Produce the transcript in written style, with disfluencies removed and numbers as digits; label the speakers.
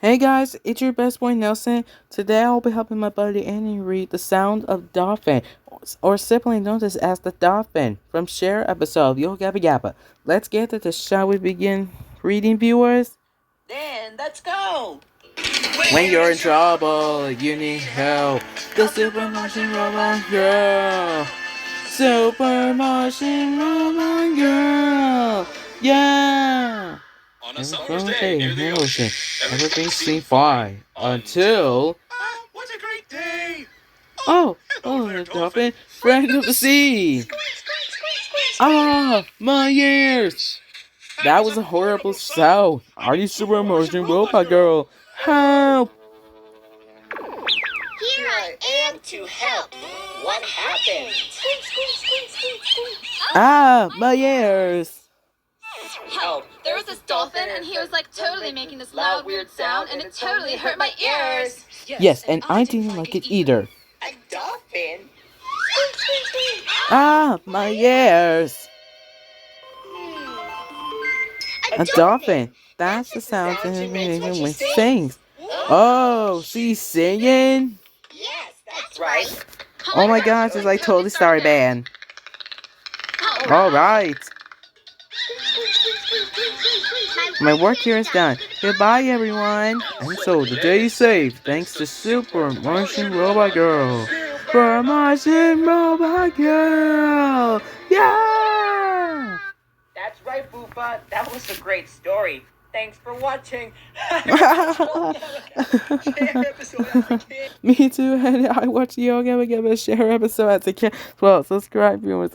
Speaker 1: Hey guys, it's your best boy Nelson. Today I'll be helping my buddy Annie read The Sound of Dolphin, or simply known as the Dolphin, from Share episode Yo Gabba Gabba. Let's get to this. Shall we begin reading, viewers?
Speaker 2: Then let's go.
Speaker 1: When you're in trouble, you need help. The Super Martian Robot Girl. Super Martian Robot Girl. Yeah.
Speaker 3: On a summer's day near the ocean,
Speaker 1: Everything seemed fine until.
Speaker 3: what a great day!
Speaker 1: Oh,
Speaker 3: hello
Speaker 1: the
Speaker 3: there,
Speaker 1: dolphin, friend of the sea. Ah, my ears! That was a horrible sound. Are you Super Martian Robot Girl? Help!
Speaker 2: Here I am to help. What happened?
Speaker 1: Ah, my ears!
Speaker 4: Help! There was this dolphin, and he was like totally making this loud, weird sound, and it totally hurt my ears.
Speaker 1: Yes, and I didn't like it either.
Speaker 2: A dolphin?
Speaker 1: Ah, my ears! A dolphin. That's the sound that it makes when it sings. Oh, she's singing?
Speaker 2: Yes, that's right.
Speaker 1: Oh my gosh, it's like totally Starry Band. Alright. My work here is done. Goodbye, everyone. And so the day is saved thanks to Super Martian Robot Girl. Super Martian Robot Girl! Yeah!
Speaker 2: That's right, Boopa. That was a great story. Thanks for watching.
Speaker 1: Me too, and I watched Yo Gabba Gabba Share episode as a kid. Well, subscribe, viewers.